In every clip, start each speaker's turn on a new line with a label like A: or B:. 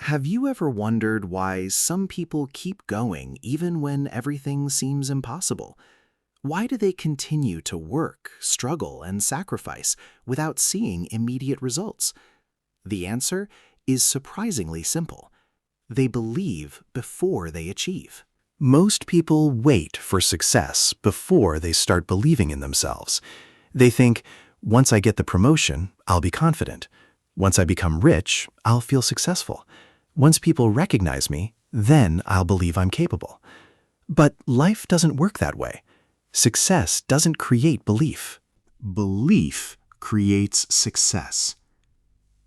A: Have you ever wondered why some people keep going even when everything seems impossible? Why do they continue to work, struggle, and sacrifice without seeing immediate results? The answer is surprisingly simple. They believe before they achieve. Most people wait for success before they start believing in themselves. They think, once I get the promotion, I'll be confident. Once I become rich, I'll feel successful. Once people recognize me, then I'll believe I'm capable. But life doesn't work that way. Success doesn't create belief. Belief creates success.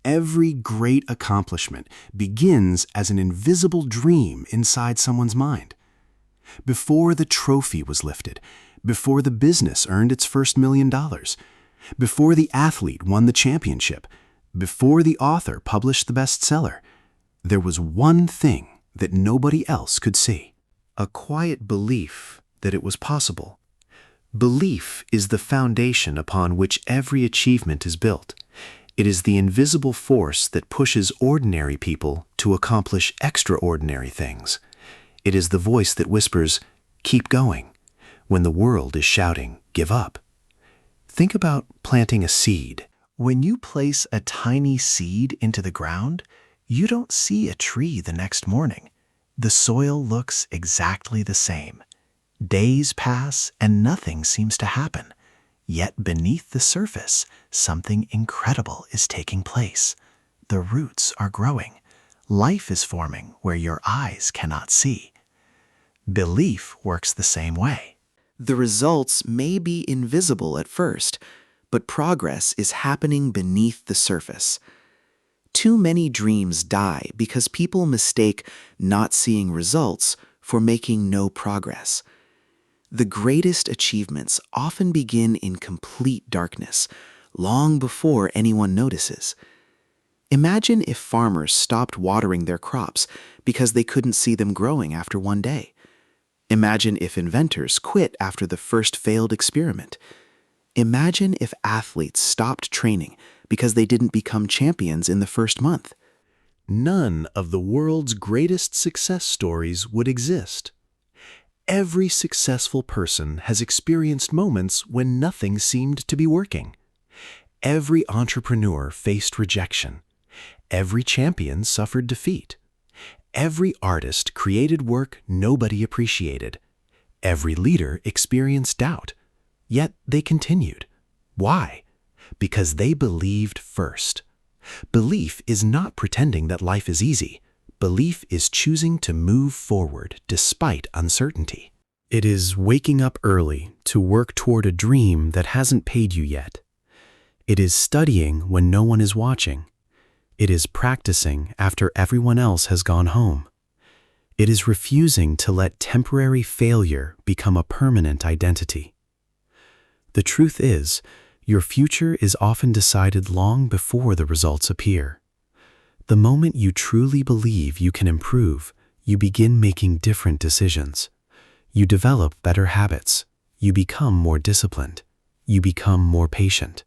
A: Every great accomplishment begins as an invisible dream inside someone's mind. Before the trophy was lifted, before the business earned its first $1 million, before the athlete won the championship, before the author published the bestseller, there was one thing that nobody else could see: a quiet belief that it was possible. Belief is the foundation upon which every achievement is built. It is the invisible force that pushes ordinary people to accomplish extraordinary things. It is the voice that whispers, "Keep going," when the world is shouting, "Give up." Think about planting a seed. When you place a tiny seed into the ground, you don't see a tree the next morning. The soil looks exactly the same. Days pass and nothing seems to happen. Yet beneath the surface, something incredible is taking place. The roots are growing. Life is forming where your eyes cannot see. Belief works the same way. The results may be invisible at first, but progress is happening beneath the surface. Too many dreams die because people mistake not seeing results for making no progress. The greatest achievements often begin in complete darkness, long before anyone notices. Imagine if farmers stopped watering their crops because they couldn't see them growing after one day. Imagine if inventors quit after the first failed experiment. Imagine if athletes stopped training because they didn't become champions in the first month. None of the world's greatest success stories would exist. Every successful person has experienced moments when nothing seemed to be working. Every entrepreneur faced rejection. Every champion suffered defeat. Every artist created work nobody appreciated. Every leader experienced doubt. Yet they continued. Why? Because they believed first. Belief is not pretending that life is easy. Belief is choosing to move forward despite uncertainty. It is waking up early to work toward a dream that hasn't paid you yet. It is studying when no one is watching. It is practicing after everyone else has gone home. It is refusing to let temporary failure become a permanent identity. The truth is, your future is often decided long before the results appear. The moment you truly believe you can improve, you begin making different decisions. You develop better habits. You become more disciplined. You become more patient.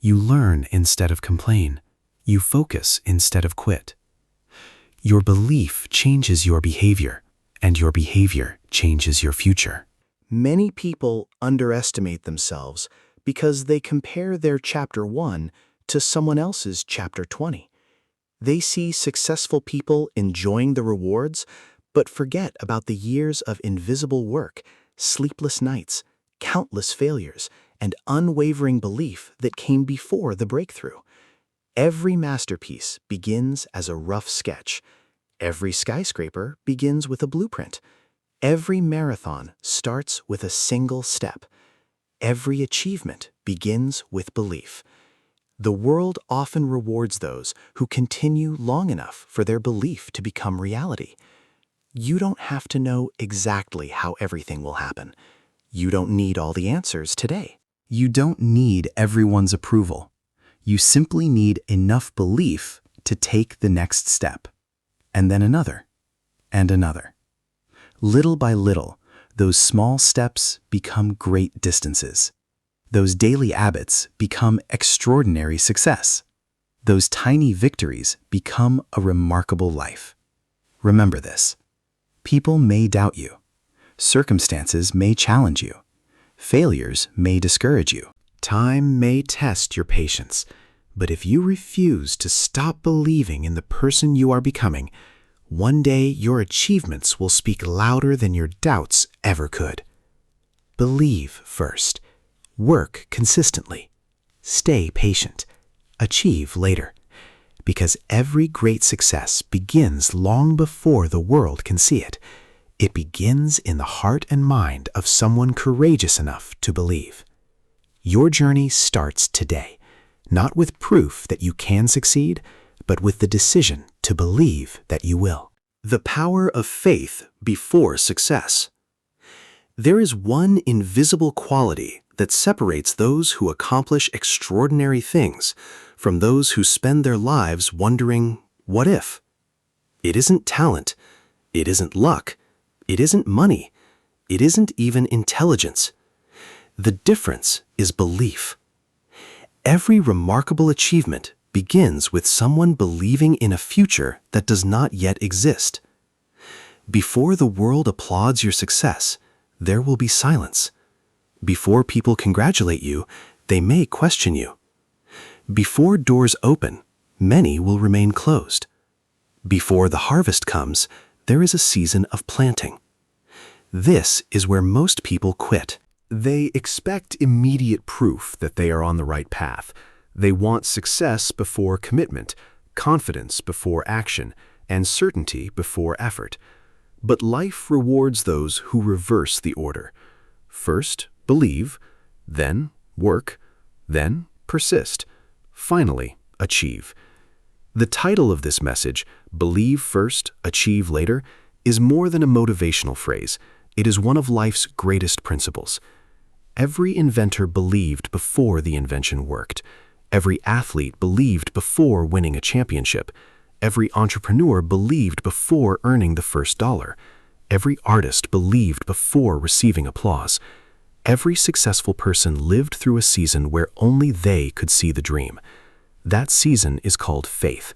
A: You learn instead of complain. You focus instead of quit. Your belief changes your behavior, and your behavior changes your future. Many people underestimate themselves because they compare their chapter 1 to someone else's chapter 20. They see successful people enjoying the rewards, but forget about the years of invisible work, sleepless nights, countless failures, and unwavering belief that came before the breakthrough. Every masterpiece begins as a rough sketch. Every skyscraper begins with a blueprint. Every marathon starts with a single step. Every achievement begins with belief. The world often rewards those who continue long enough for their belief to become reality. You don't have to know exactly how everything will happen. You don't need all the answers today. You don't need everyone's approval. You simply need enough belief to take the next step, and then another, and another. Little by little, those small steps become great distances. Those daily habits become extraordinary success. Those tiny victories become a remarkable life. Remember this. People may doubt you. Circumstances may challenge you. Failures may discourage you. Time may test your patience. But if you refuse to stop believing in the person you are becoming, one day your achievements will speak louder than your doubts ever could. Believe first. Work consistently. Stay patient. Achieve later. Because every great success begins long before the world can see it. It begins in the heart and mind of someone courageous enough to believe. Your journey starts today, not with proof that you can succeed, but with the decision to believe that you will. The power of faith before success. There is one invisible quality that separates those who accomplish extraordinary things from those who spend their lives wondering, what if? It isn't talent. It isn't luck. It isn't money. It isn't even intelligence. The difference is belief. Every remarkable achievement begins with someone believing in a future that does not yet exist. Before the world applauds your success, there will be silence. Before people congratulate you, they may question you. Before doors open, many will remain closed. Before the harvest comes, there is a season of planting. This is where most people quit. They expect immediate proof that they are on the right path. They want success before commitment, confidence before action, and certainty before effort. But life rewards those who reverse the order. First, believe, then work, then persist, finally achieve. The title of this message, Believe First, Achieve Later, is more than a motivational phrase. It is one of life's greatest principles. Every inventor believed before the invention worked. Every athlete believed before winning a championship. Every entrepreneur believed before earning the first dollar. Every artist believed before receiving applause. Every successful person lived through a season where only they could see the dream. That season is called faith.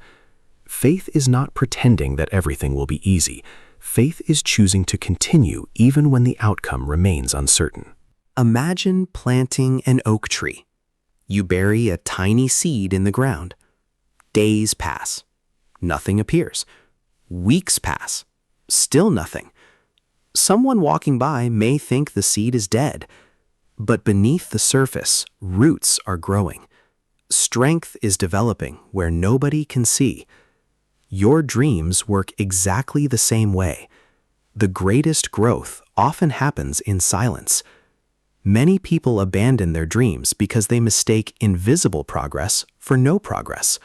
A: Faith is not pretending that everything will be easy. Faith is choosing to continue even when the outcome remains uncertain. Imagine planting an oak tree. You bury a tiny seed in the ground. Days pass. Nothing appears. Weeks pass. Still nothing. Someone walking by may think the seed is dead, but beneath the surface, roots are growing. Strength is developing where nobody can see. Your dreams work exactly the same way. The greatest growth often happens in silence. Many people abandon their dreams because they mistake invisible progress for no progress.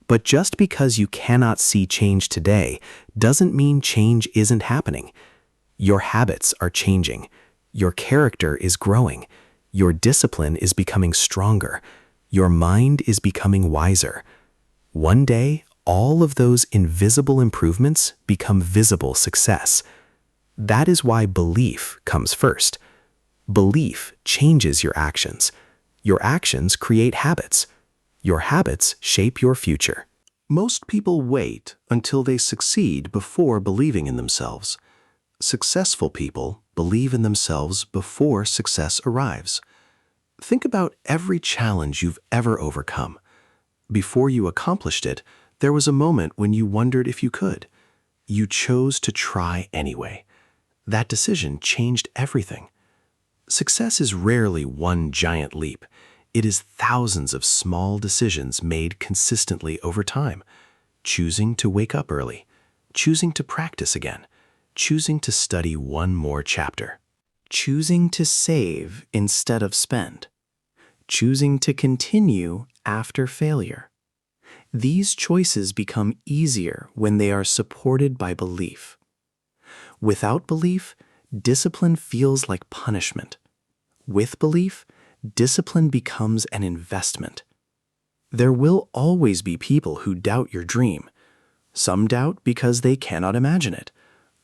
A: But just because you cannot see change today doesn't mean change isn't happening. Your habits are changing. Your character is growing. Your discipline is becoming stronger. Your mind is becoming wiser. One day, all of those invisible improvements become visible success. That is why belief comes first. Belief changes your actions. Your actions create habits. Your habits shape your future. Most people wait until they succeed before believing in themselves. Successful people believe in themselves before success arrives. Think about every challenge you've ever overcome. Before you accomplished it, there was a moment when you wondered if you could. You chose to try anyway. That decision changed everything. Success is rarely one giant leap. It is thousands of small decisions made consistently over time. Choosing to wake up early, choosing to practice again, choosing to study one more chapter, choosing to save instead of spend, choosing to continue after failure. These choices become easier when they are supported by belief. Without belief, discipline feels like punishment. With belief, discipline becomes an investment. There will always be people who doubt your dream. Some doubt because they cannot imagine it.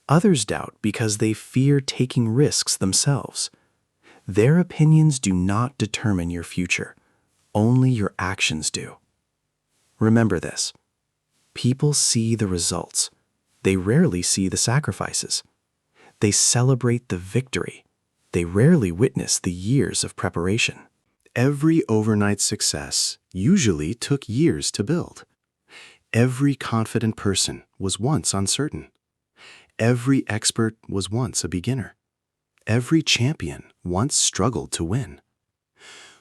A: Others doubt because they fear taking risks themselves. Their opinions do not determine your future. Only your actions do. Remember this. People see the results. They rarely see the sacrifices. They celebrate the victory. They rarely witness the years of preparation. Every overnight success usually took years to build. Every confident person was once uncertain. Every expert was once a beginner. Every champion once struggled to win.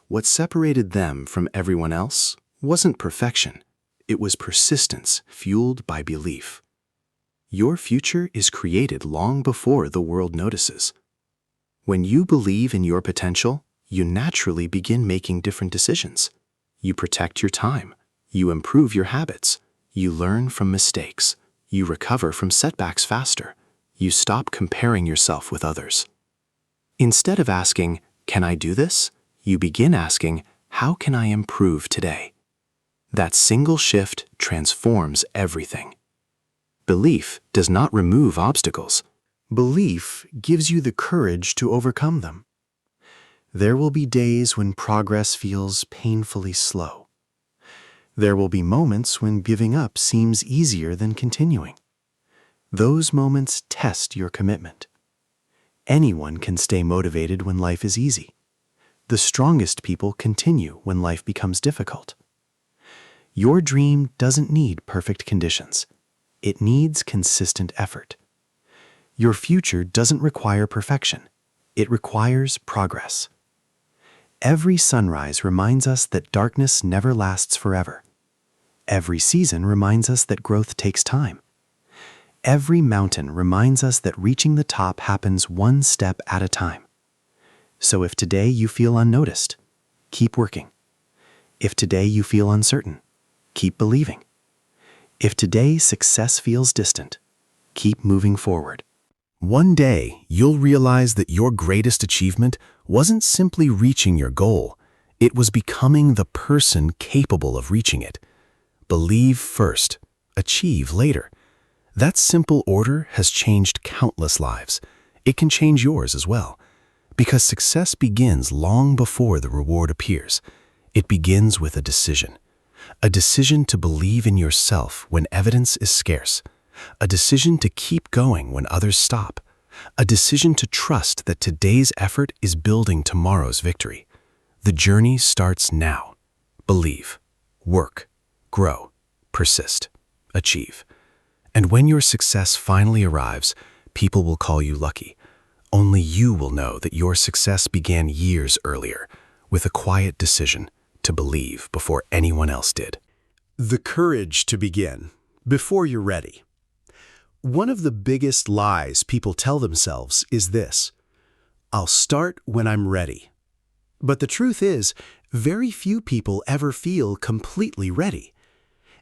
A: What separated them from everyone else wasn't perfection. It was persistence fueled by belief. Your future is created long before the world notices. When you believe in your potential, you naturally begin making different decisions. You protect your time. You improve your habits. You learn from mistakes. You recover from setbacks faster. You stop comparing yourself with others. Instead of asking, "Can I do this?" you begin asking, "How can I improve today?" That single shift transforms everything. Belief does not remove obstacles. Belief gives you the courage to overcome them. There will be days when progress feels painfully slow. There will be moments when giving up seems easier than continuing. Those moments test your commitment. Anyone can stay motivated when life is easy. The strongest people continue when life becomes difficult. Your dream doesn't need perfect conditions. It needs consistent effort. Your future doesn't require perfection. It requires progress. Every sunrise reminds us that darkness never lasts forever. Every season reminds us that growth takes time. Every mountain reminds us that reaching the top happens one step at a time. So if today you feel unnoticed, keep working. If today you feel uncertain, keep believing. If today success feels distant, keep moving forward. One day, you'll realize that your greatest achievement wasn't simply reaching your goal. It was becoming the person capable of reaching it. Believe first, achieve later. That simple order has changed countless lives. It can change yours as well. Because success begins long before the reward appears. It begins with a decision. A decision to believe in yourself when evidence is scarce. A decision to keep going when others stop. A decision to trust that today's effort is building tomorrow's victory. The journey starts now. Believe, work, grow, persist, achieve. And when your success finally arrives, people will call you lucky. Only you will know that your success began years earlier, with a quiet decision to believe before anyone else did. The courage to begin, before you're ready. One of the biggest lies people tell themselves is this: I'll start when I'm ready. But the truth is, very few people ever feel completely ready.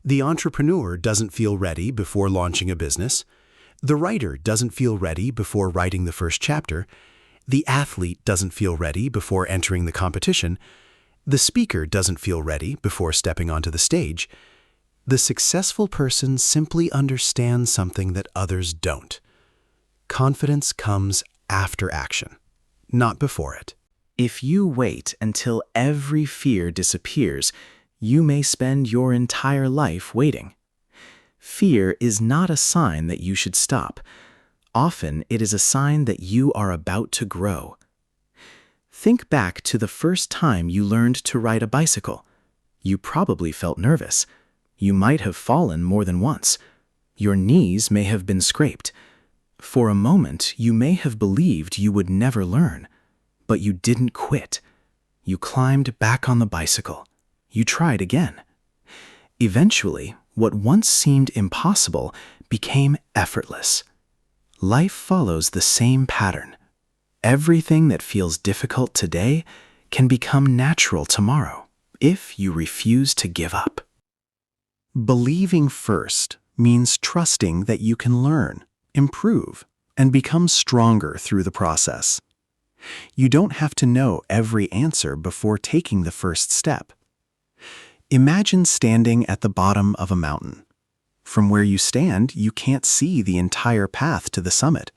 A: The entrepreneur doesn't feel ready before launching a business. The writer doesn't feel ready before writing the first chapter. The athlete doesn't feel ready before entering the competition. The speaker doesn't feel ready before stepping onto the stage. The successful person simply understands something that others don't. Confidence comes after action, not before it. If you wait until every fear disappears, you may spend your entire life waiting. Fear is not a sign that you should stop. Often it is a sign that you are about to grow. Think back to the first time you learned to ride a bicycle. You probably felt nervous. You might have fallen more than once. Your knees may have been scraped. For a moment, you may have believed you would never learn. But you didn't quit. You climbed back on the bicycle. You tried again. Eventually, what once seemed impossible became effortless. Life follows the same pattern. Everything that feels difficult today can become natural tomorrow if you refuse to give up. Believing first means trusting that you can learn, improve, and become stronger through the process. You don't have to know every answer before taking the first step. Imagine standing at the bottom of a mountain. From where you stand, you can't see the entire path to the summit.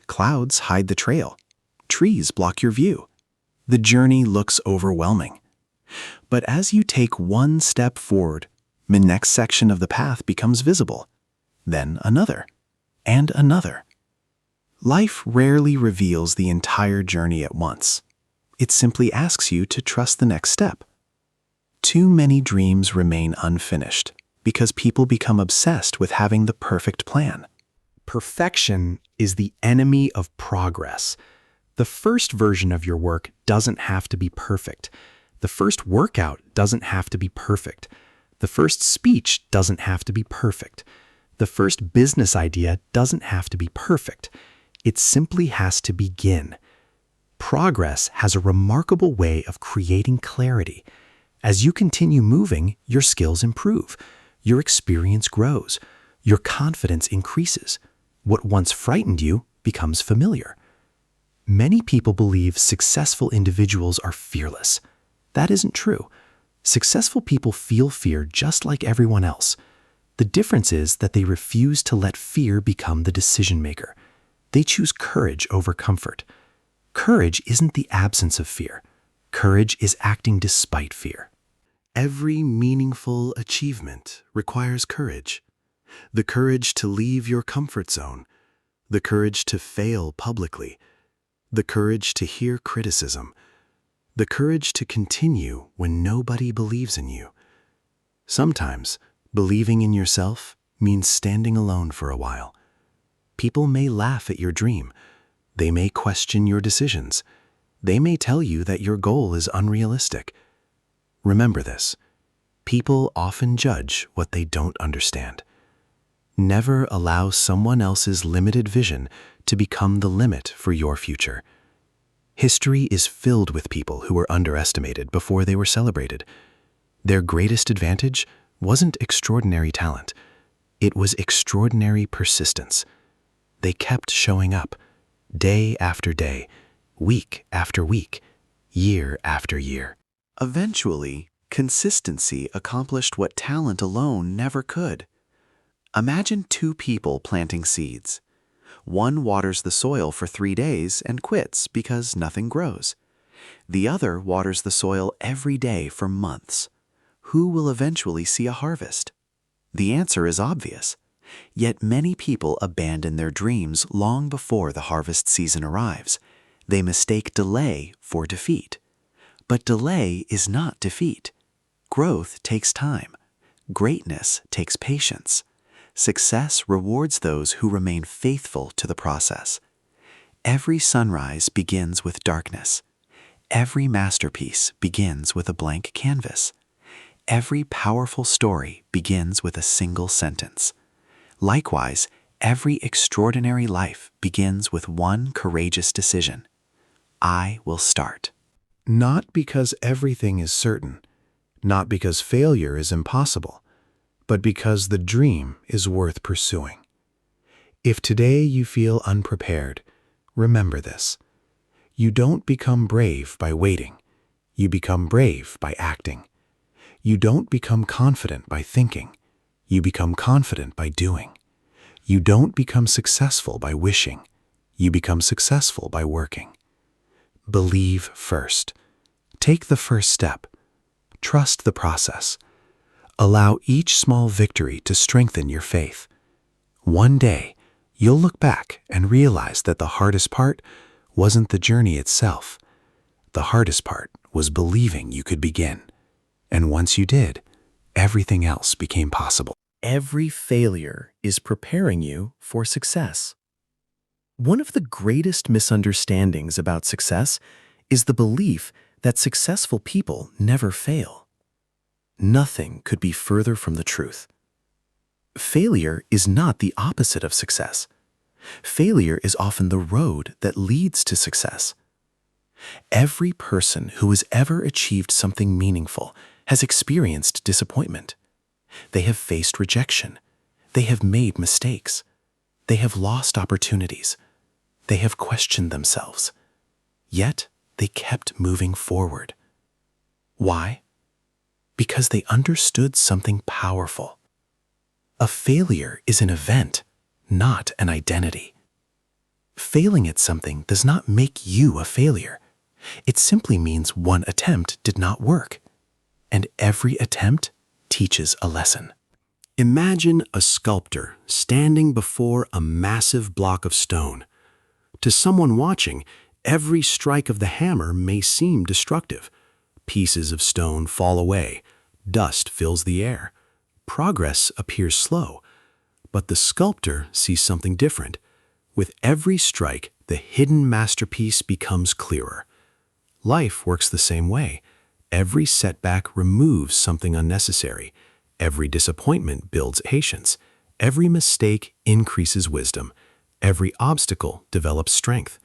A: Clouds hide the trail. Trees block your view. The journey looks overwhelming. But as you take one step forward, The next section of the path becomes visible, then another, and another. Life rarely reveals the entire journey at once. It simply asks you to trust the next step. Too many dreams remain unfinished because people become obsessed with having the perfect plan.
B: Perfection is the enemy of progress. The first version of your work doesn't have to be perfect. The first workout doesn't have to be perfect. The first speech doesn't have to be perfect. The first business idea doesn't have to be perfect. It simply has to begin. Progress has a remarkable way of creating clarity. As you continue moving, your skills improve. Your experience grows. Your confidence increases. What once frightened you becomes familiar. Many people believe successful individuals are fearless. That isn't true. Successful people feel fear just like everyone else. The difference is that they refuse to let fear become the decision maker. They choose courage over comfort. Courage isn't the absence of fear. Courage is acting despite fear.
A: Every meaningful achievement requires courage. The courage to leave your comfort zone, the courage to fail publicly, the courage to hear criticism, the courage to continue when nobody believes in you. Sometimes, believing in yourself means standing alone for a while. People may laugh at your dream. They may question your decisions. They may tell you that your goal is unrealistic. Remember this: people often judge what they don't understand. Never allow someone else's limited vision to become the limit for your future. History is filled with people who were underestimated before they were celebrated. Their greatest advantage wasn't extraordinary talent. It was extraordinary persistence. They kept showing up, day after day, week after week, year after year. Eventually, consistency accomplished what talent alone never could. Imagine two people planting seeds. One waters the soil for 3 days and quits because nothing grows. The other waters the soil every day for months. Who will eventually see a harvest? The answer is obvious. Yet many people abandon their dreams long before the harvest season arrives. They mistake delay for defeat. But delay is not defeat. Growth takes time. Greatness takes patience. Success rewards those who remain faithful to the process. Every sunrise begins with darkness. Every masterpiece begins with a blank canvas. Every powerful story begins with a single sentence. Likewise, every extraordinary life begins with one courageous decision. I will start. Not because everything is certain, not because failure is impossible, but because the dream is worth pursuing. If today you feel unprepared, remember this: you don't become brave by waiting. You become brave by acting. You don't become confident by thinking. You become confident by doing. You don't become successful by wishing. You become successful by working. Believe first. Take the first step. Trust the process. Allow each small victory to strengthen your faith. One day, you'll look back and realize that the hardest part wasn't the journey itself. The hardest part was believing you could begin. And once you did, everything else became possible.
B: Every failure is preparing you for success. One of the greatest misunderstandings about success is the belief that successful people never fail. Nothing could be further from the truth. Failure is not the opposite of success. Failure is often the road that leads to success. Every person who has ever achieved something meaningful has experienced disappointment. They have faced rejection. They have made mistakes. They have lost opportunities. They have questioned themselves. Yet they kept moving forward. Why? Because they understood something powerful. A failure is an event, not an identity. Failing at something does not make you a failure. It simply means one attempt did not work. And every attempt
A: teaches a lesson. Imagine a sculptor standing before a massive block of stone. To someone watching, every strike of the hammer may seem destructive. Pieces of stone fall away, dust fills the air. Progress appears slow, but the sculptor sees something different. With every strike, the hidden masterpiece becomes clearer. Life works the same way. Every setback removes something unnecessary. Every disappointment builds patience. Every mistake increases wisdom. Every obstacle develops strength.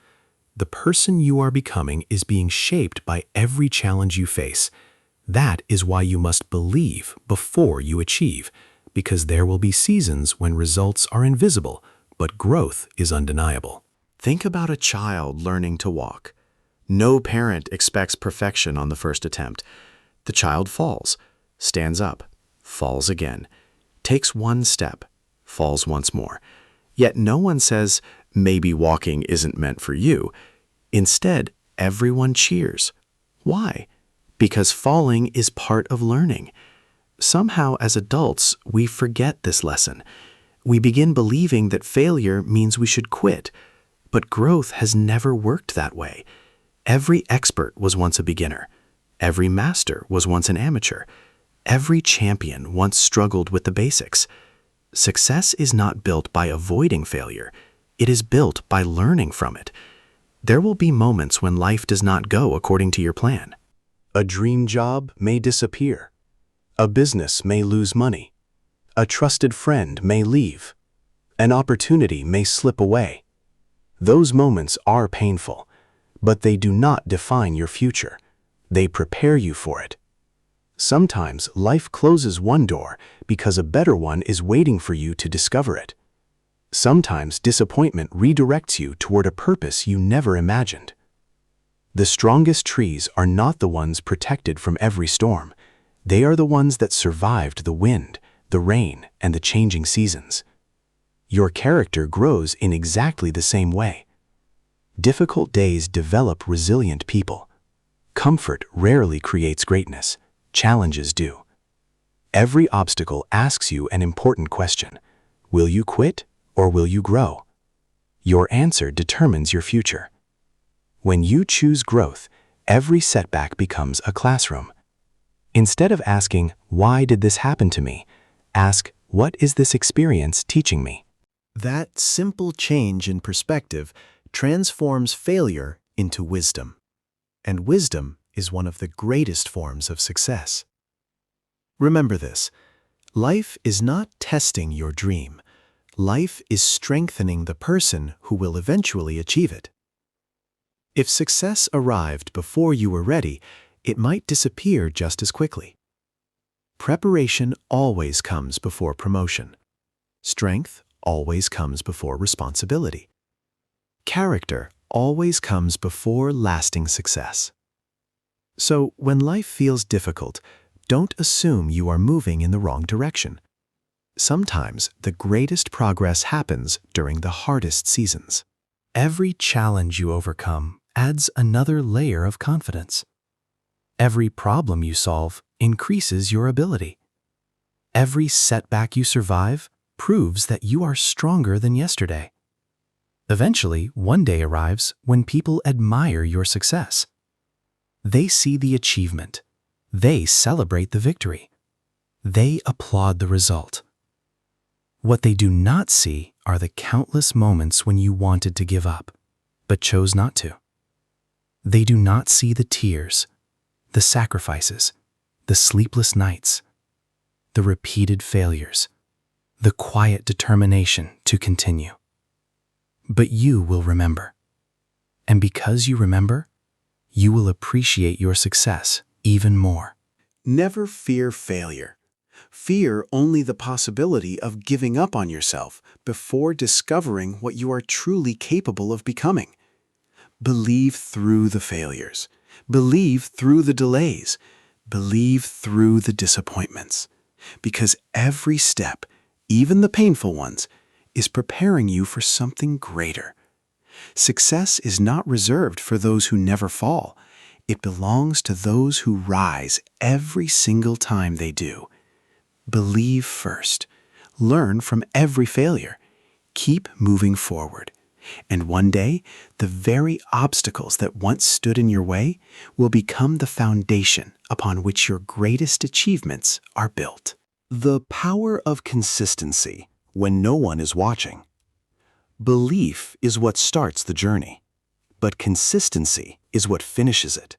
A: The person you are becoming is being shaped by every challenge you face. That is why you must believe before you achieve, because there will be seasons when results are invisible, but growth is undeniable. Think about a child learning to walk. No parent expects perfection on the first attempt. The child falls, stands up, falls again, takes one step, falls once more. Yet no one says, maybe walking isn't meant for you. Instead, everyone cheers. Why? Because falling is part of learning. Somehow, as adults, we forget this lesson. We begin believing that failure means we should quit. But growth has never worked that way. Every expert was once a beginner. Every master was once an amateur. Every champion once struggled with the basics. Success is not built by avoiding failure. It is built by learning from it. There will be moments when life does not go according to your plan. A dream job may disappear. A business may lose money. A trusted friend may leave. An opportunity may slip away. Those moments are painful, but they do not define your future. They prepare you for it. Sometimes life closes one door because a better one is waiting for you to discover it. Sometimes disappointment redirects you toward a purpose you never imagined. The strongest trees are not the ones protected from every storm. They are the ones that survived the wind, the rain, and the changing seasons. Your character grows in exactly the same way. Difficult days develop resilient people. Comfort rarely creates greatness. Challenges do. Every obstacle asks you an important question. Will you quit or will you grow? Your answer determines your future. When you choose growth, every setback becomes a classroom. Instead of asking, "Why did this happen to me?" ask, "What is this experience teaching me?" That simple change in perspective transforms failure into wisdom. And wisdom is one of the greatest forms of success. Remember this: life is not testing your dream. Life is strengthening the person who will eventually achieve it. If success arrived before you were ready, it might disappear just as quickly. Preparation always comes before promotion. Strength always comes before responsibility. Character always comes before lasting success. So, when life feels difficult, don't assume you are moving in the wrong direction. Sometimes the greatest progress happens during the hardest seasons. Every challenge you overcome adds another layer of confidence. Every problem you solve increases your ability. Every setback you survive proves that you are stronger than yesterday. Eventually, one day arrives when people admire your success. They see the achievement. They celebrate the victory. They applaud the result. What they do not see are the countless moments when you wanted to give up, but chose not to. They do not see the tears, the sacrifices, the sleepless nights, the repeated failures, the quiet determination to continue. But you will remember. And because you remember, you will appreciate your success even more. Never fear failure. Fear only the possibility of giving up on yourself before discovering what you are truly capable of becoming. Believe through the failures. Believe through the delays. Believe through the disappointments. Because every step, even the painful ones, is preparing you for something greater. Success is not reserved for those who never fall. It belongs to those who rise every single time they do. Believe first. Learn from every failure. Keep moving forward. And one day, the very obstacles that once stood in your way will become the foundation upon which your greatest achievements are built. The power of consistency when no one is watching. Belief is what starts the journey, but consistency is what finishes it.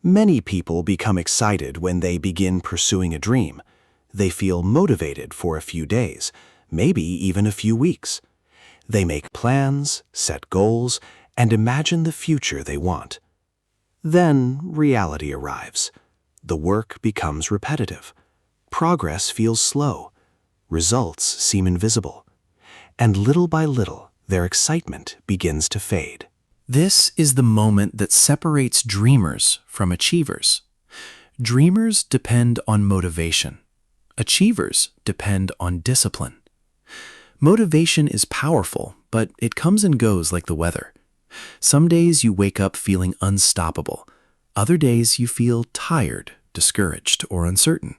A: Many people become excited when they begin pursuing a dream. They feel motivated for a few days, maybe even a few weeks. They make plans, set goals, and imagine the future they want. Then reality arrives. The work becomes repetitive. Progress feels slow. Results seem invisible. And little by little, their excitement begins to fade. This is the moment that separates dreamers from achievers. Dreamers depend on motivation. Achievers depend on discipline. Motivation is powerful, but it comes and goes like the weather. Some days you wake up feeling unstoppable. Other days you feel tired, discouraged, or uncertain.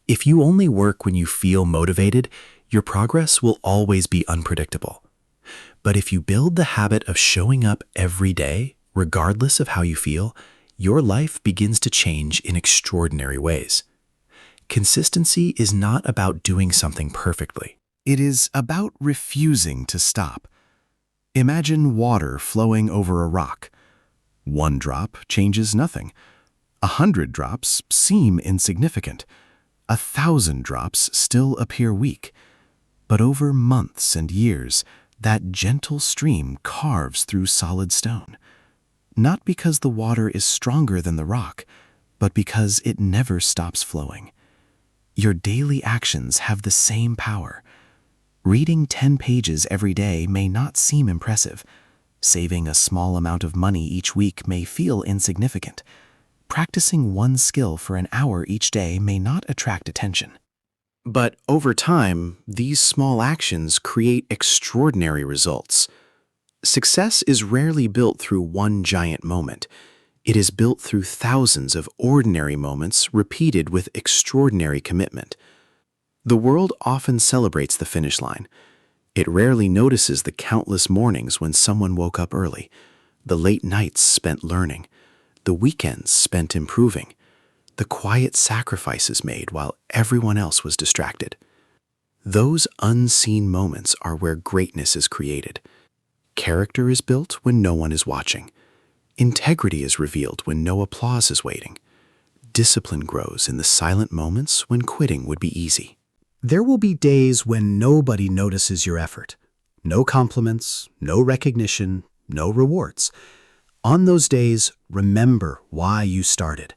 A: If you only work when you feel motivated, your progress will always be unpredictable. But if you build the habit of showing up every day, regardless of how you feel, your life begins to change in extraordinary ways. Consistency is not about doing something perfectly. It is about refusing to stop. Imagine water flowing over a rock. One drop changes nothing. 100 drops seem insignificant. 1,000 drops still appear weak. But over months and years, that gentle stream carves through solid stone. Not because the water is stronger than the rock, but because it never stops flowing. Your daily actions have the same power. Reading 10 pages every day may not seem impressive. Saving a small amount of money each week may feel insignificant. Practicing one skill for an hour each day may not attract attention. But over time, these small actions create extraordinary results. Success is rarely built through one giant moment. It is built through thousands of ordinary moments repeated with extraordinary commitment. The world often celebrates the finish line. It rarely notices the countless mornings when someone woke up early, the late nights spent learning, the weekends spent improving, the quiet sacrifices made while everyone else was distracted. Those unseen moments are where greatness is created. Character is built when no one is watching. Integrity is revealed when no applause is waiting. Discipline grows in the silent moments when quitting would be easy. There will be days when nobody notices your effort. No compliments, no recognition, no rewards. On those days, remember why you started.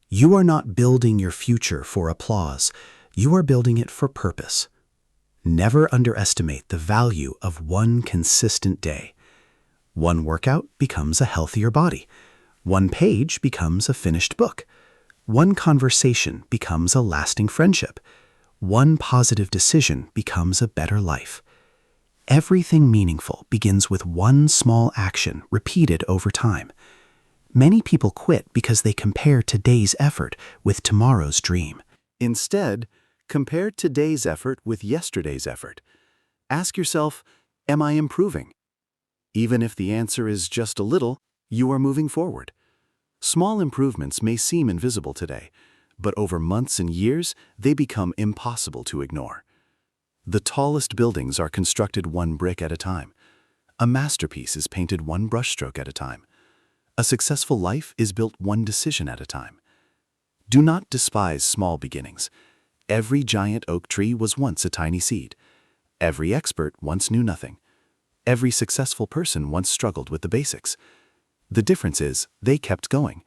A: You are not building your future for applause. You are building it for purpose. Never underestimate the value of one consistent day. One workout becomes a healthier body. One page becomes a finished book. One conversation becomes a lasting friendship. One positive decision becomes a better life. Everything meaningful begins with one small action repeated over time. Many people quit because they compare today's effort with tomorrow's dream. Instead, compare today's effort with yesterday's effort. Ask yourself, am I improving? Even if the answer is just a little, you are moving forward. Small improvements may seem invisible today, but over months and years, they become impossible to ignore. The tallest buildings are constructed one brick at a time. A masterpiece is painted one brushstroke at a time. A successful life is built one decision at a time. Do not despise small beginnings. Every giant oak tree was once a tiny seed. Every expert once knew nothing. Every successful person once struggled with the basics. The difference is, they kept going.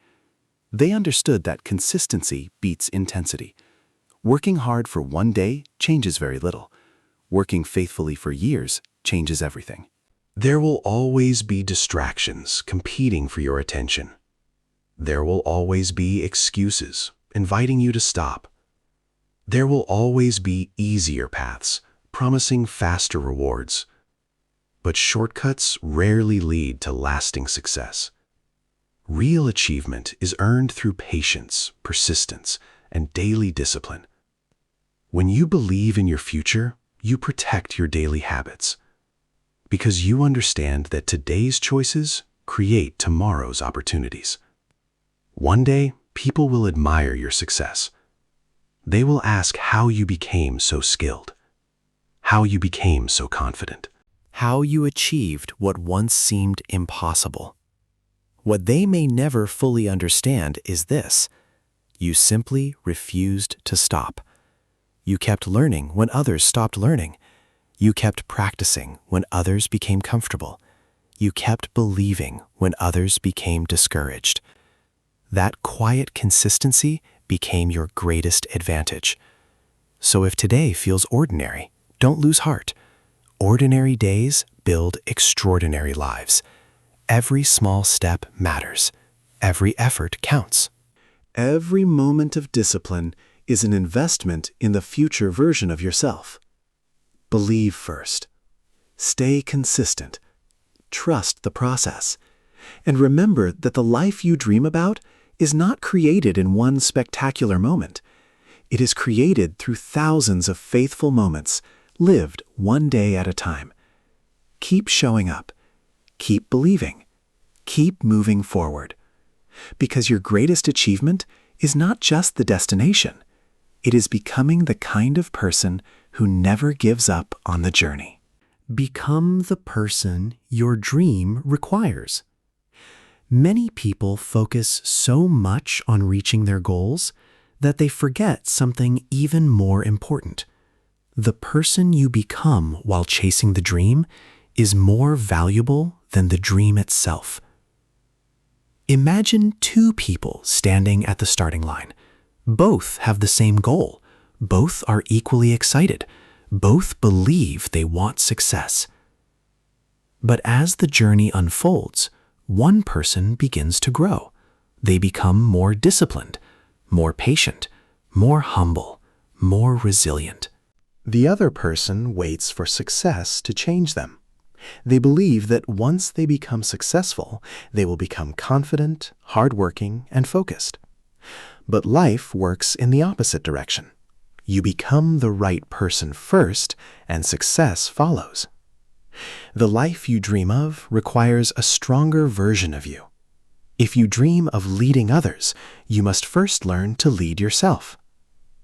A: They understood that consistency beats intensity. Working hard for one day changes very little. Working faithfully for years changes everything. There will always be distractions competing for your attention. There will always be excuses inviting you to stop. There will always be easier paths promising faster rewards. But shortcuts rarely lead to lasting success. Real achievement is earned through patience, persistence, and daily discipline.
B: When you believe in your future, you protect your daily habits because you understand that today's choices create tomorrow's opportunities. One day, people will admire your success. They will ask how you became so skilled, how you became so confident.
A: How you achieved what once seemed impossible. What they may never fully understand is this: you simply refused to stop. You kept learning when others stopped learning. You kept practicing when others became comfortable. You kept believing when others became discouraged. That quiet consistency became your greatest advantage. So if today feels ordinary, don't lose heart. Ordinary days build extraordinary lives. Every small step matters. Every effort counts.
B: Every moment of discipline is an investment in the future version of yourself. Believe first. Stay consistent. Trust the process. And remember that the life you dream about is not created in one spectacular moment. It is created through thousands of faithful moments, lived one day at a time. Keep showing up. Keep believing. Keep moving forward. Because your greatest achievement is not just the destination. It is becoming the kind of person who never gives up on the journey.
A: Become the person your dream requires. Many people focus so much on reaching their goals that they forget something even more important. The person you become while chasing the dream is more valuable than the dream itself. Imagine two people standing at the starting line. Both have the same goal. Both are equally excited. Both believe they want success. But as the journey unfolds, one person begins to grow. They become more disciplined, more patient, more humble, more resilient. The other person waits for success to change them. They believe that once they become successful, they will become confident, hardworking, and focused. But life works in the opposite direction. You become the right person first, and success follows. The life you dream of requires a stronger version of you. If you dream of leading others, you must first learn to lead yourself.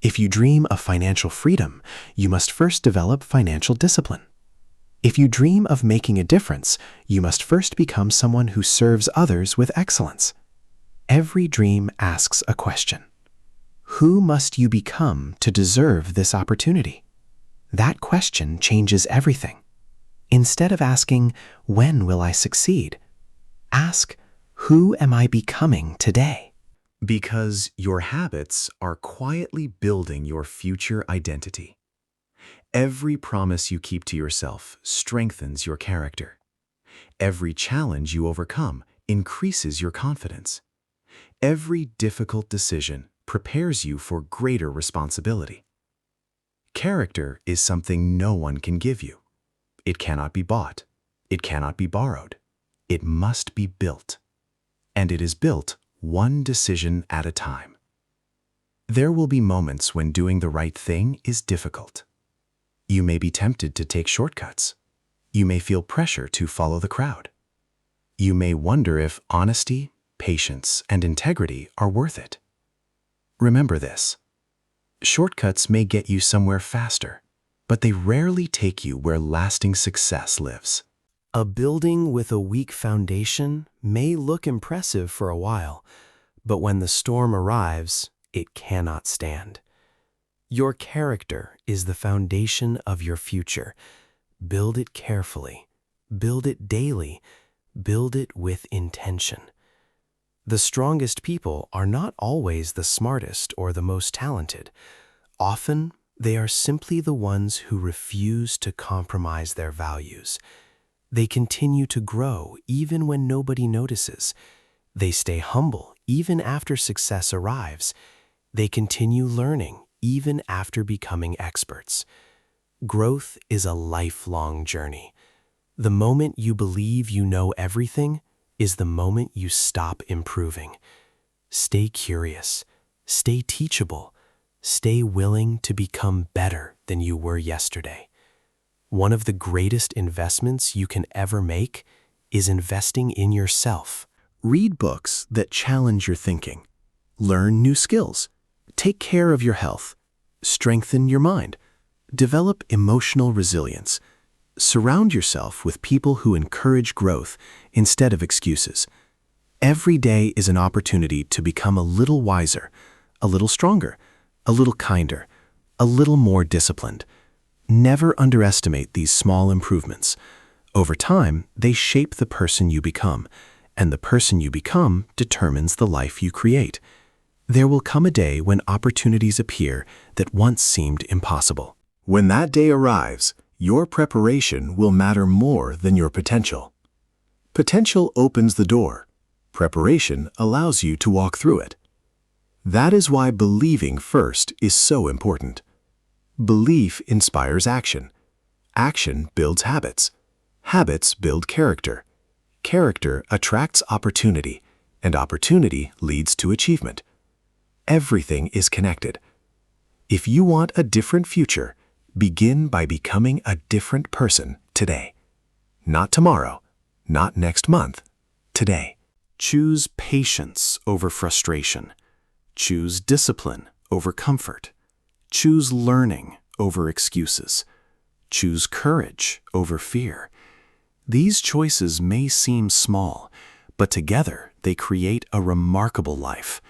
A: If you dream of financial freedom, you must first develop financial discipline. If you dream of making a difference, you must first become someone who serves others with excellence. Every dream asks a question. Who must you become to deserve this opportunity? That question changes everything. Instead of asking, when will I succeed? Ask, who am I becoming today?
B: Because your habits are quietly building your future identity. Every promise you keep to yourself strengthens your character. Every challenge you overcome increases your confidence. Every difficult decision prepares you for greater responsibility. Character is something no one can give you. It cannot be bought. It cannot be borrowed. It must be built. And it is built one decision at a time. There will be moments when doing the right thing is difficult. You may be tempted to take shortcuts. You may feel pressure to follow the crowd. You may wonder if honesty, patience, and integrity are worth it. Remember this. Shortcuts may get you somewhere faster, but they rarely take you where lasting success lives.
A: A building with a weak foundation may look impressive for a while, but when the storm arrives, it cannot stand. Your character is the foundation of your future. Build it carefully. Build it daily. Build it with intention. The strongest people are not always the smartest or the most talented. Often, they are simply the ones who refuse to compromise their values. They continue to grow even when nobody notices. They stay humble even after success arrives. They continue learning even after becoming experts. Growth is a lifelong journey. The moment you believe you know everything is the moment you stop improving. Stay curious. Stay teachable.
C: Stay willing to become better than you were yesterday. One of the greatest investments you can ever make is investing in yourself.
A: Read books that challenge your thinking. Learn new skills. Take care of your health. Strengthen your mind. Develop emotional resilience. Surround yourself with people who encourage growth instead of excuses. Every day is an opportunity to become a little wiser, a little stronger, a little kinder, a little more disciplined. Never underestimate these small improvements. Over time, they shape the person you become, and the person you become determines the life you create. There will come a day when opportunities appear that once seemed impossible. When that day arrives, your preparation will matter more than your potential. Potential opens the door. Preparation allows you to walk through it. That is why believing first is so important. Belief inspires action. Action builds habits. Habits build character. Character attracts opportunity, and opportunity leads to achievement. Everything is connected. If you want a different future, begin by becoming a different person today. Not tomorrow, not next month, today. Choose patience over frustration. Choose discipline over comfort. Choose learning over excuses. Choose courage over fear. These choices may seem small, but together they create a remarkable life.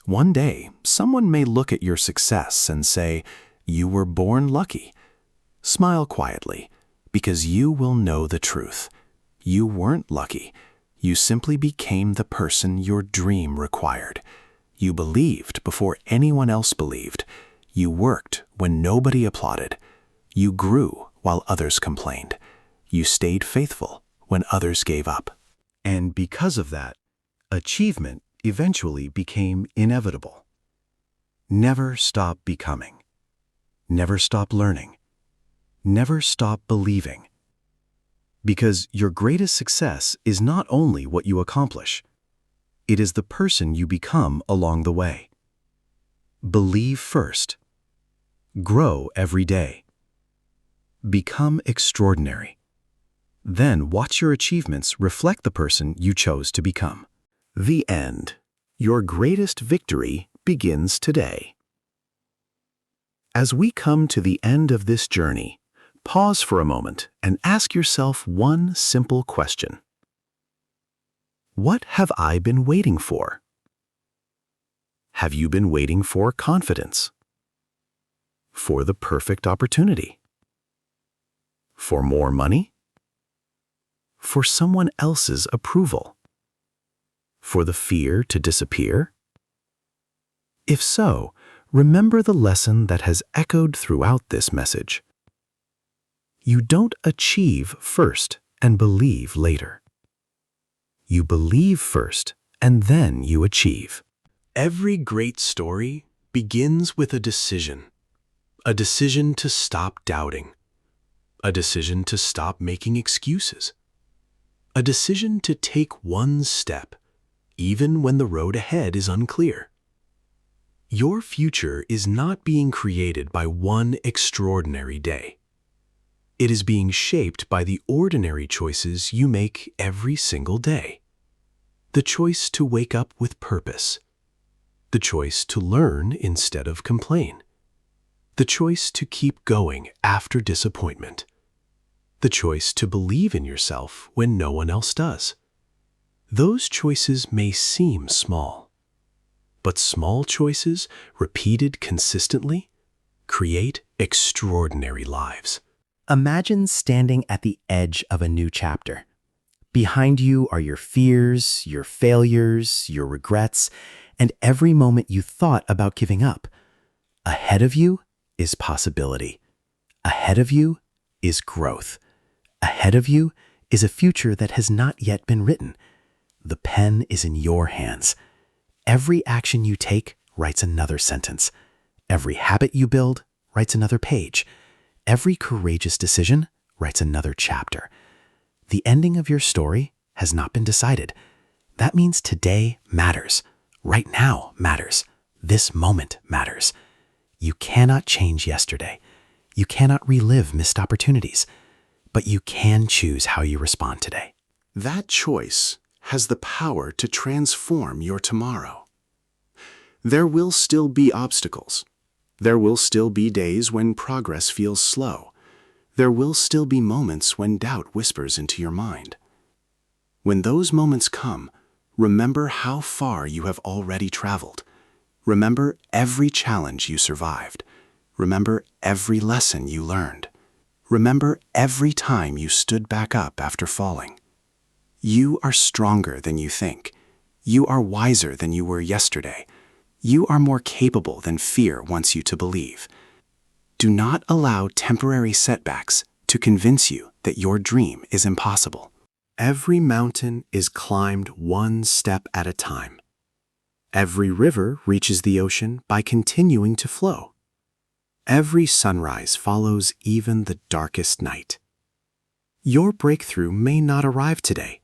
A: One day, someone may look at your success and say, "You were born lucky." Smile quietly, because you will know the truth. You weren't lucky. You simply became the person your dream required. You believed before anyone else believed. You worked when nobody applauded. You grew while others complained. You stayed faithful when others gave up. And because of that, achievement eventually became inevitable. Never stop becoming. Never stop learning. Never stop believing. Because your greatest success is not only what you accomplish, it is the person you become along the way. Believe first. Grow every day. Become extraordinary. Then watch your achievements reflect the person you chose to become. The end. Your greatest victory begins today. As we come to the end of this journey, pause for a moment and ask yourself one simple question. What have I been waiting for? Have you been waiting for confidence? For the perfect opportunity? For more money? For someone else's approval? For the fear to disappear? If so, remember the lesson that has echoed throughout this message. You don't achieve first and believe later. You believe first and then you achieve.
C: Every great story begins with a decision to stop doubting, a decision to stop making excuses, a decision to take one step, even when the road ahead is unclear. Your future is not being created by one extraordinary day. It is being shaped by the ordinary choices you make every single day. The choice to wake up with purpose. The choice to learn instead of complain. The choice to keep going after disappointment. The choice to believe in yourself when no one else does. Those choices may seem small, but small choices, repeated consistently, create extraordinary lives.
A: Imagine standing at the edge of a new chapter. Behind you are your fears, your failures, your regrets, and every moment you thought about giving up. Ahead of you is possibility. Ahead of you is growth. Ahead of you is a future that has not yet been written. The pen is in your hands. Every action you take writes another sentence. Every habit you build writes another page. Every courageous decision writes another chapter. The ending of your story has not been decided. That means today matters. Right now matters. This moment matters.
B: You cannot change yesterday. You cannot relive missed opportunities, but you can choose how you respond today.
C: That choice has the power to transform your tomorrow. There will still be obstacles. There will still be days when progress feels slow. There will still be moments when doubt whispers into your mind. When those moments come, remember how far you have already traveled. Remember every challenge you survived. Remember every lesson you learned. Remember every time you stood back up after falling. You are stronger than you think. You are wiser than you were yesterday. You are more capable than fear wants you to believe. Do not allow temporary setbacks to convince you that your dream is impossible. Every mountain is climbed one step at a time. Every river reaches the ocean by continuing to flow. Every sunrise follows even the darkest night. Your breakthrough may not arrive today.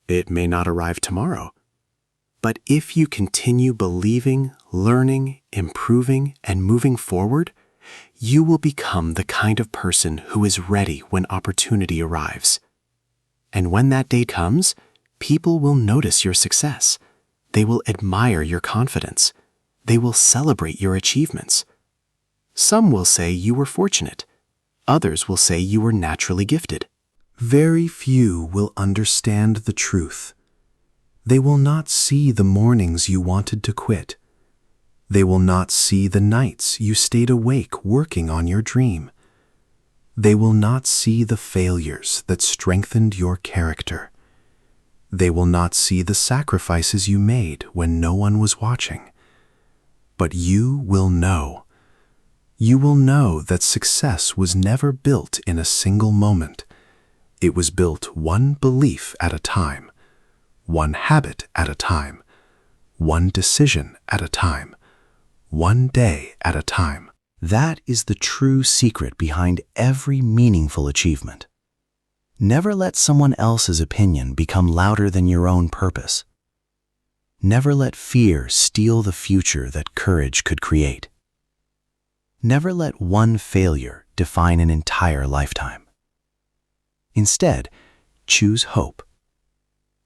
C: It may not arrive tomorrow. But if you continue believing, learning, improving, and moving forward, you will become the kind of person who is ready when opportunity arrives. And when that day comes, people will notice your success. They will admire your confidence. They will celebrate your achievements. Some will say you were fortunate. Others will say you were naturally gifted. Very few will understand the truth. They will not see the mornings you wanted to quit. They will not see the nights you stayed awake working on your dream. They will not see the failures that strengthened your character. They will not see the sacrifices you made when no one was watching. But you will know. You will know that success was never built in a single moment. It was built one belief at a time, one habit at a time, one decision at a time, one day at a time. That is the true secret behind every meaningful achievement. Never let someone else's opinion become louder than your own purpose. Never let fear steal the future that courage could create. Never let one failure define an entire lifetime. Instead, choose hope.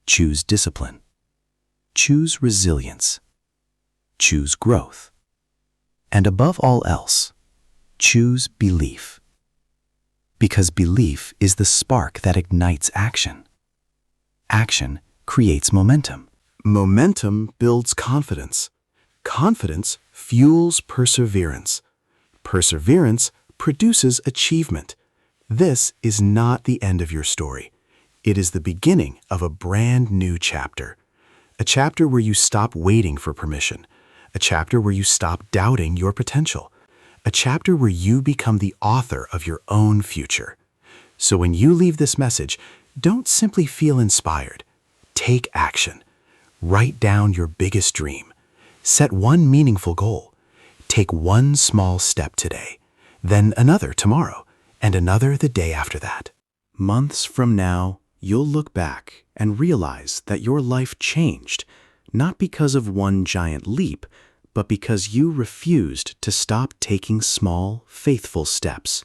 C: Choose discipline. Choose resilience. Choose growth. And above all else, choose belief. Because belief is the spark that ignites action. Action creates momentum. Momentum builds confidence. Confidence fuels perseverance. Perseverance produces achievement. This is not the end of your story. It is the beginning of a brand new chapter. A chapter where you stop waiting for permission. A chapter where you stop doubting your potential. A chapter where you become the author of your own future. So when you leave this message, don't simply feel inspired. Take action. Write down your biggest dream. Set one meaningful goal. Take one small step today, then another tomorrow, and another the day after that. Months from now, you'll look back and realize that your life changed, not because of one giant leap, but because you refused to stop taking small, faithful steps.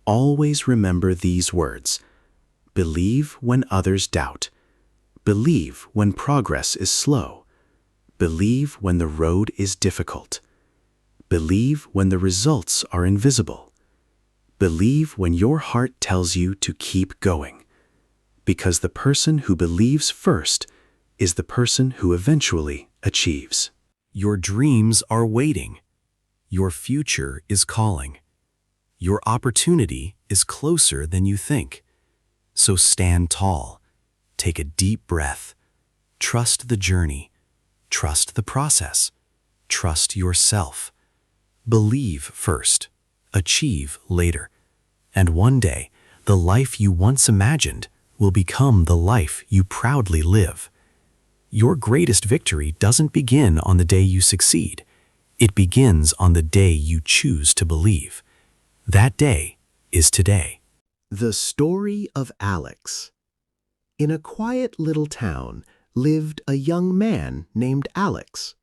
C: Always remember these words. Believe when others doubt. Believe when progress is slow. Believe when the road is difficult. Believe when the results are invisible. Believe when your heart tells you to keep going. Because the person who believes first is the person who eventually achieves. Your dreams are waiting. Your future is calling. Your opportunity is closer than you think. So stand tall. Take a deep breath. Trust the journey. Trust the process. Trust yourself. Believe first. Achieve later. And one day, the life you once imagined will become the life you proudly live. Your greatest victory doesn't begin on the day you succeed. It begins on the day you choose to believe. That day is today.
A: The story of Alex. In a quiet little town lived a young man named Alex.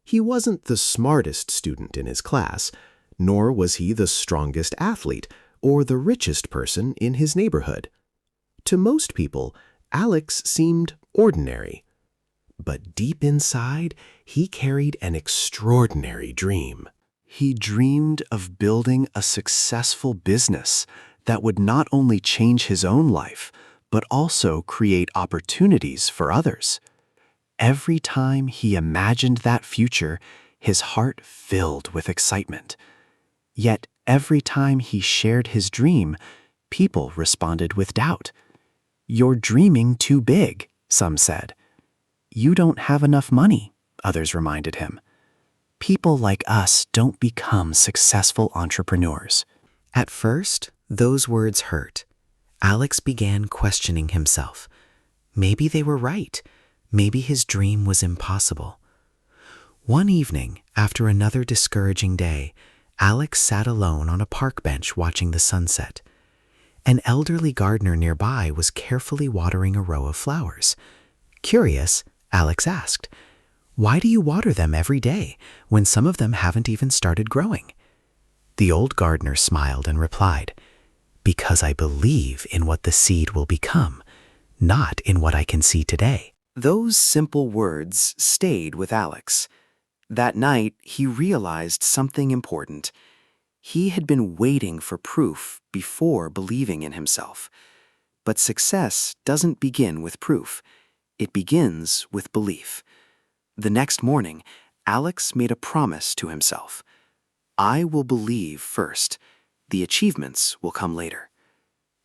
A: He wasn't the smartest student in his class, nor was he the strongest athlete or the richest person in his neighborhood. To most people, Alex seemed ordinary. But deep inside, he carried an extraordinary dream. He dreamed of building a successful business that would not only change his own life, but also create opportunities for others. Every time he imagined that future, his heart filled with excitement. Yet every time he shared his dream, people responded with doubt. "You're dreaming too big," some said. "You don't have enough money," others reminded him. People like us don't become successful entrepreneurs. At first, those words hurt. Alex began questioning himself. Maybe they were right. Maybe his dream was impossible. One evening, after another discouraging day, Alex sat alone on a park bench watching the sunset. An elderly gardener nearby was carefully watering a row of flowers. Curious, Alex asked, "Why do you water them every day when some of them haven't even started growing?" The old gardener smiled and replied, "Because I believe in what the seed will become, not in what I can see today." Those simple words stayed with Alex. That night, he realized something important. He had been waiting for proof before believing in himself. But success doesn't begin with proof. It begins with belief. The next morning, Alex made a promise to himself. "I will believe first. The achievements will come later."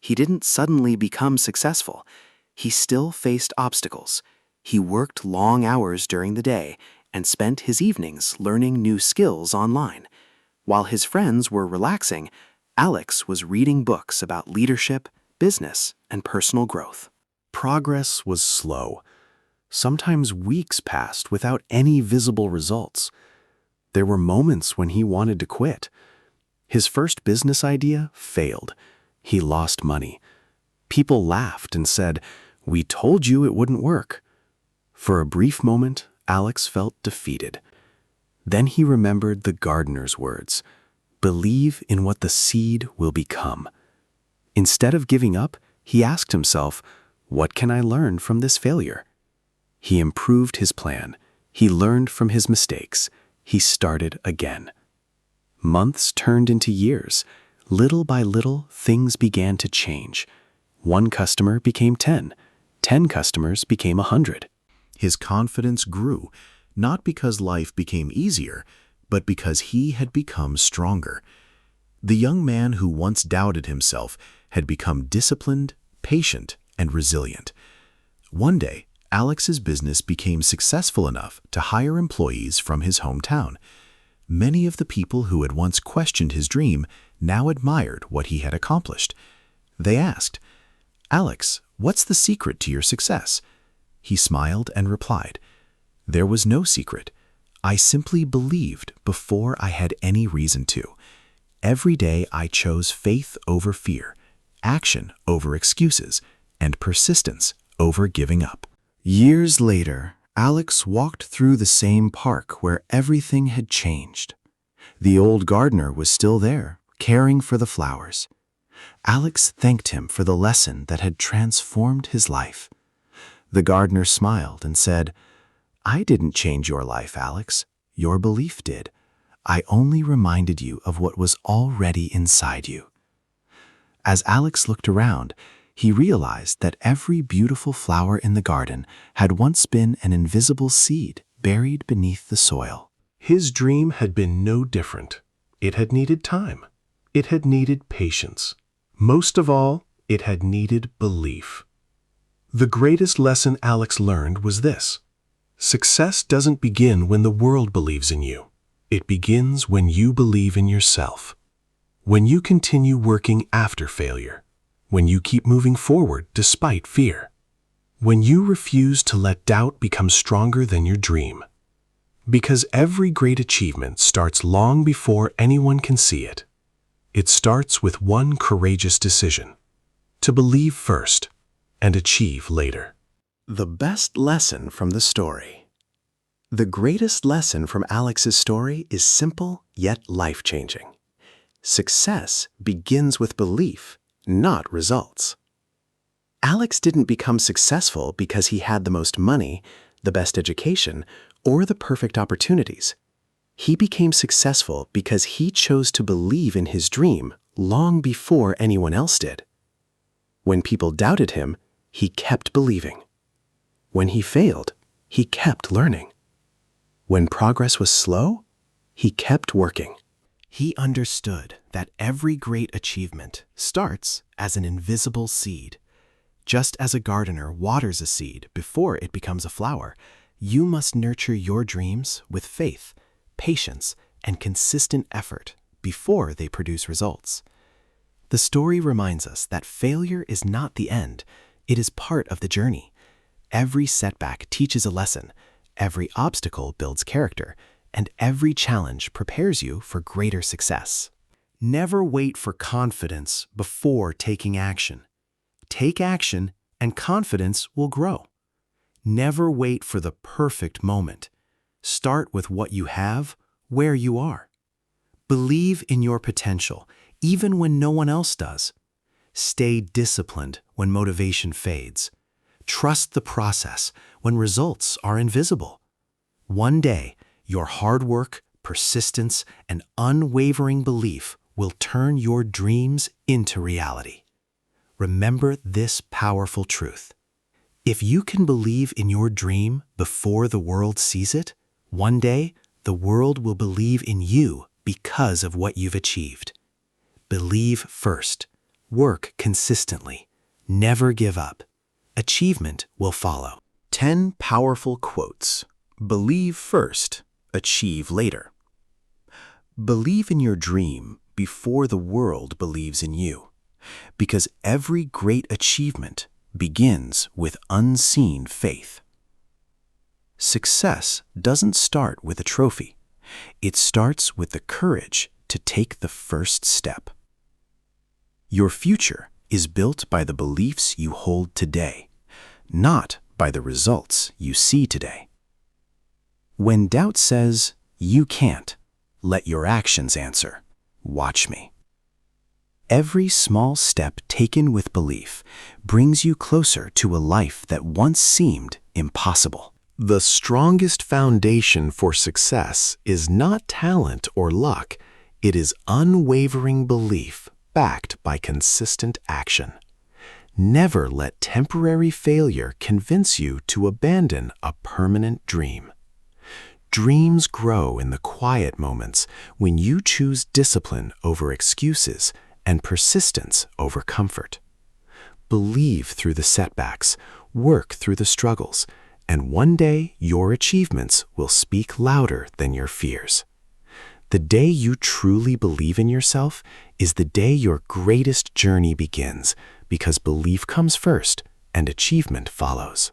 A: He didn't suddenly become successful. He still faced obstacles. He worked long hours during the day and spent his evenings learning new skills online. While his friends were relaxing, Alex was reading books about leadership, business, and personal growth. Progress was slow. Sometimes weeks passed without any visible results. There were moments when he wanted to quit. His first business idea failed. He lost money. People laughed and said, "We told you it wouldn't work." For a brief moment, Alex felt defeated. Then he remembered the gardener's words, "Believe in what the seed will become." Instead of giving up, he asked himself, "What can I learn from this failure?" He improved his plan. He learned from his mistakes. He started again. Months turned into years. Little by little, things began to change. 1 customer became 10. 10 customers became 100. His confidence grew, not because life became easier, but because he had become stronger. The young man who once doubted himself had become disciplined, patient, and resilient. One day, Alex's business became successful enough to hire employees from his hometown. Many of the people who had once questioned his dream now admired what he had accomplished. They asked, "Alex, what's the secret to your success?" He smiled and replied, "There was no secret. I simply believed before I had any reason to. Every day I chose faith over fear, action over excuses, and persistence over giving up." Years later, Alex walked through the same park where everything had changed. The old gardener was still there, caring for the flowers. Alex thanked him for the lesson that had transformed his life. The gardener smiled and said, "I didn't change your life, Alex. Your belief did. I only reminded you of what was already inside you." As Alex looked around, he realized that every beautiful flower in the garden had once been an invisible seed buried beneath the soil.
C: His dream had been no different. It had needed time. It had needed patience. Most of all, it had needed belief. The greatest lesson Alex learned was this: success doesn't begin when the world believes in you. It begins when you believe in yourself. When you continue working after failure. When you keep moving forward despite fear. When you refuse to let doubt become stronger than your dream. Because every great achievement starts long before anyone can see it. It starts with one courageous decision: to believe first and achieve later.
A: The best lesson from the story:
D: The greatest lesson from Alex's story is simple yet life-changing. Success begins with belief, not results. Alex didn't become successful because he had the most money, the best education, or the perfect opportunities. He became successful because he chose to believe in his dream long before anyone else did. When people doubted him, he kept believing. When he failed, he kept learning. When progress was slow, he kept working.
A: He understood that every great achievement starts as an invisible seed. Just as a gardener waters a seed before it becomes a flower, you must nurture your dreams with faith, patience, and consistent effort before they produce results. The story reminds us that failure is not the end, it is part of the journey. Every setback teaches a lesson, every obstacle builds character, and every challenge prepares you for greater success. Never wait for confidence before taking action. Take action, and confidence will grow. Never wait for the perfect moment. Start with what you have, where you are. Believe in your potential, even when no one else does. Stay disciplined when motivation fades. Trust the process when results are invisible. One day, your hard work, persistence, and unwavering belief will turn your dreams into reality. Remember this powerful truth. If you can believe in your dream before the world sees it, one day the world will believe in you because of what you've achieved. Believe first. Work consistently. Never give up. Achievement will follow.
D: 10 powerful quotes. Believe first, achieve later. Believe in your dream before the world believes in you, because every great achievement begins with unseen faith. Success doesn't start with a trophy. It starts with the courage to take the first step. Your future is built by the beliefs you hold today, not by the results you see today. When doubt says, "You can't," let your actions answer, "Watch me." Every small step taken with belief brings you closer to a life that once seemed impossible.
C: The strongest foundation for success is not talent or luck. It is unwavering belief backed by consistent action. Never let temporary failure convince you to abandon a permanent dream. Dreams grow in the quiet moments when you choose discipline over excuses and persistence over comfort. Believe through the setbacks, work through the struggles, and one day your achievements will speak louder than your fears. The day you truly believe in yourself is the day your greatest journey begins, because belief comes first and achievement follows.